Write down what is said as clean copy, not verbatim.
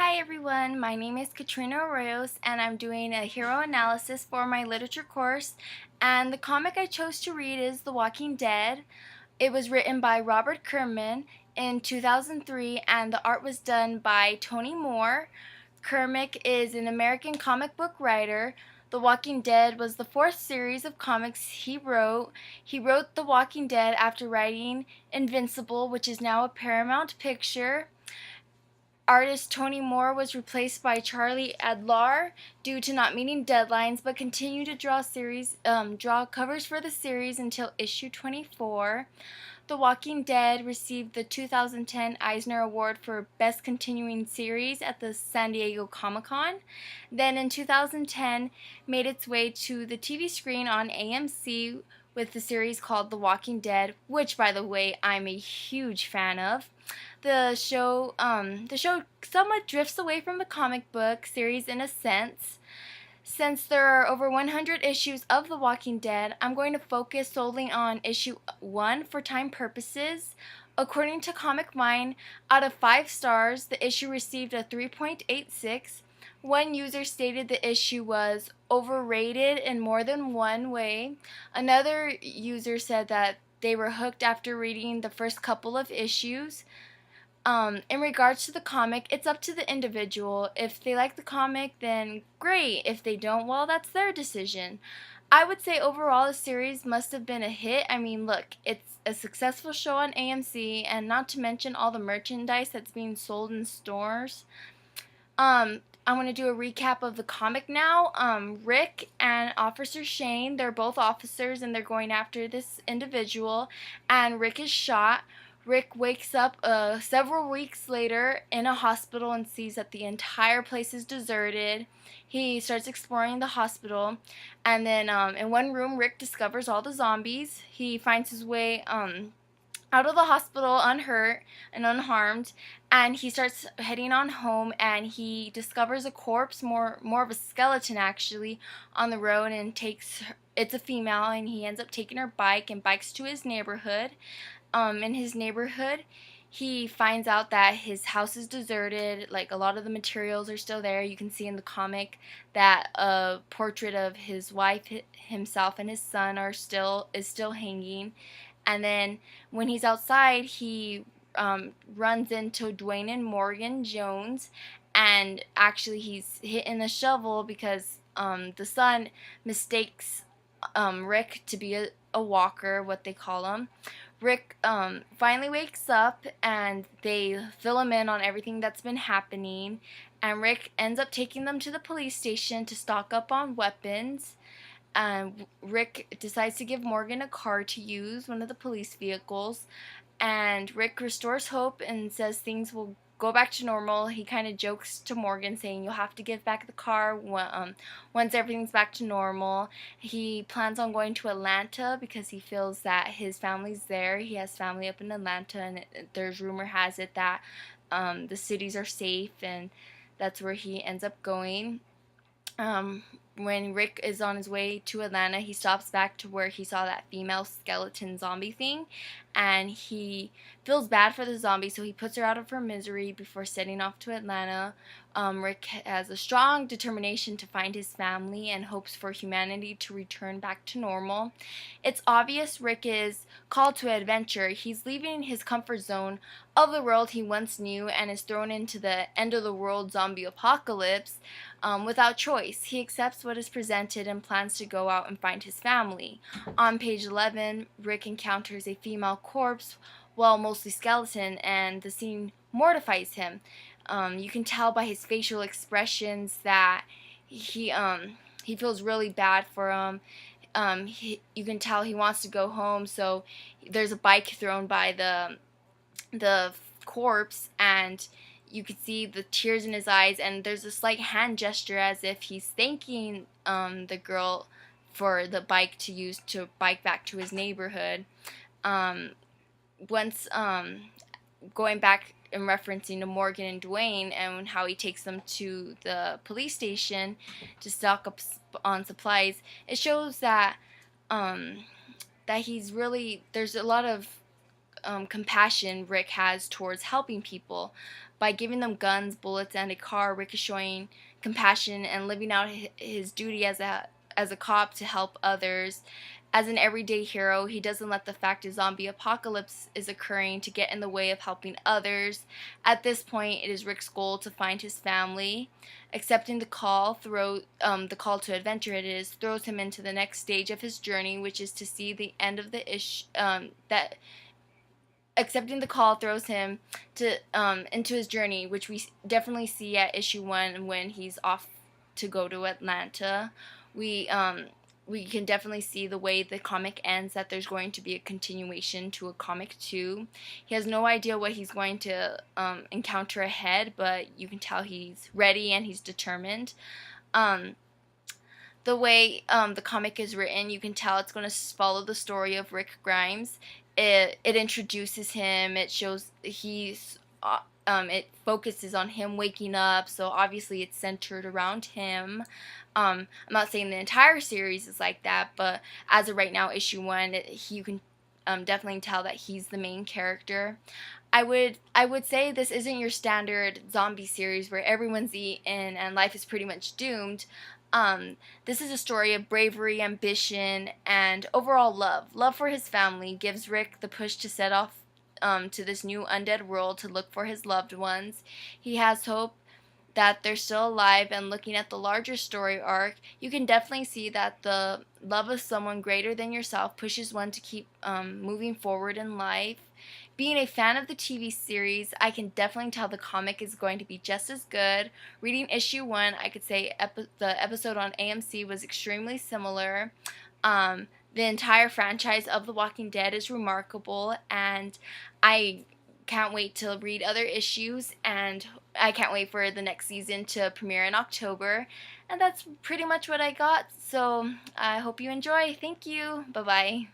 Hi everyone, my name is Katrina Arroyos and I'm doing a hero analysis for my literature course, and the comic I chose to read is The Walking Dead. It was written by Robert Kirkman in 2003 and the art was done by Tony Moore. Kirkman is an American comic book writer. The Walking Dead was the fourth series of comics he wrote. He wrote The Walking Dead after writing Invincible, which is now a Paramount picture. Artist Tony Moore was replaced by Charlie Adlard due to not meeting deadlines, but continued to draw covers for the series until issue 24. The Walking Dead received the 2010 Eisner Award for Best Continuing Series at the San Diego Comic-Con. Then in 2010 made its way to the TV screen on AMC with the series called The Walking Dead, which by the way I'm a huge fan of. The show somewhat drifts away from the comic book series in a sense. Since there are over 100 issues of The Walking Dead, I'm going to focus solely on issue 1 for time purposes. According to Comic Mine, out of 5 stars, the issue received a 3.86. One user stated the issue was overrated in more than one way. Another user said that they were hooked after reading the first couple of issues. In regards to the comic, it's up to the individual. If they like the comic, then great. If they don't, well, that's their decision. I would say overall the series must have been a hit. I mean, look, it's a successful show on AMC, and not to mention all the merchandise that's being sold in stores. I'm going to do a recap of the comic now. Rick and Officer Shane, they're both officers and they're going after this individual, and Rick is shot. Rick wakes up several weeks later in a hospital and sees that the entire place is deserted. He starts exploring the hospital, and then in one room, Rick discovers all the zombies. He finds his way out of the hospital unhurt and unharmed, and he starts heading on home, and he discovers a corpse, more of a skeleton actually, on the road, and it's a female, and he ends up taking her bike and bikes to his neighborhood. In his neighborhood, he finds out that his house is deserted. Like, a lot of the materials are still there. You can see in the comic that a portrait of his wife, himself, and his son is still hanging. And then when he's outside, he runs into Dwayne and Morgan Jones, and actually he's hitting a shovel because the son mistakes Rick to be a walker, what they call him. Rick finally wakes up and they fill him in on everything that's been happening, and Rick ends up taking them to the police station to stock up on weapons. Rick decides to give Morgan a car to use, one of the police vehicles, and Rick restores hope and says things will go back to normal. He kind of jokes to Morgan saying you'll have to give back the car once everything's back to normal. He plans on going to Atlanta because he feels that his family's there. He has family up in Atlanta, and there's rumor has it that the cities are safe, and that's where he ends up going. When Rick is on his way to Atlanta, he stops back to where he saw that female skeleton zombie thing, and he feels bad for the zombie, so he puts her out of her misery before setting off to Atlanta. Rick has a strong determination to find his family and hopes for humanity to return back to normal. It's obvious Rick is called to adventure. He's leaving his comfort zone of the world he once knew and is thrown into the end of the world zombie apocalypse without choice. He accepts what is presented and plans to go out and find his family. On page 11, Rick encounters a female corpse, well, mostly skeleton, and the scene mortifies him. You can tell by his facial expressions that he feels really bad for him. You can tell he wants to go home, so there's a bike thrown by the corpse, and you could see the tears in his eyes, and there's a slight hand gesture as if he's thanking the girl for the bike to use to bike back to his neighborhood. Once going back and referencing to Morgan and Dwayne and how he takes them to the police station to stock up on supplies, it shows that he's really, there's a lot of compassion Rick has towards helping people. by giving them guns, bullets, and a car. Rick is showing compassion and living out his duty as a cop to help others. As an everyday hero, he doesn't let the fact a zombie apocalypse is occurring to get in the way of helping others. At this point, it is Rick's goal to find his family. Accepting the call, the call to adventure it is, throws him into the next stage of his journey, which is to see the end of the that accepting the call throws him to into his journey, which we definitely see at issue 1 when he's off to go to Atlanta. We can definitely see the way the comic ends that there's going to be a continuation to a comic 2. He has no idea what he's going to encounter ahead, but you can tell he's ready and he's determined. The way the comic is written, you can tell it's going to follow the story of Rick Grimes. It introduces him. It shows it focuses on him waking up, so obviously it's centered around him. I'm not saying the entire series is like that, but as of right now, issue 1, you can definitely tell that he's the main character. I would say this isn't your standard zombie series where everyone's eaten and life is pretty much doomed. This is a story of bravery, ambition, and overall love. Love for his family gives Rick the push to set off to this new undead world to look for his loved ones. He has hope that they're still alive, and looking at the larger story arc, you can definitely see that the love of someone greater than yourself pushes one to keep moving forward in life. Being a fan of the TV series, I can definitely tell the comic is going to be just as good. Reading issue 1, I could say the episode on AMC was extremely similar. The entire franchise of The Walking Dead is remarkable, and I can't wait to read other issues, and I can't wait for the next season to premiere in October. And that's pretty much what I got, so I hope you enjoy. Thank you. Bye-bye.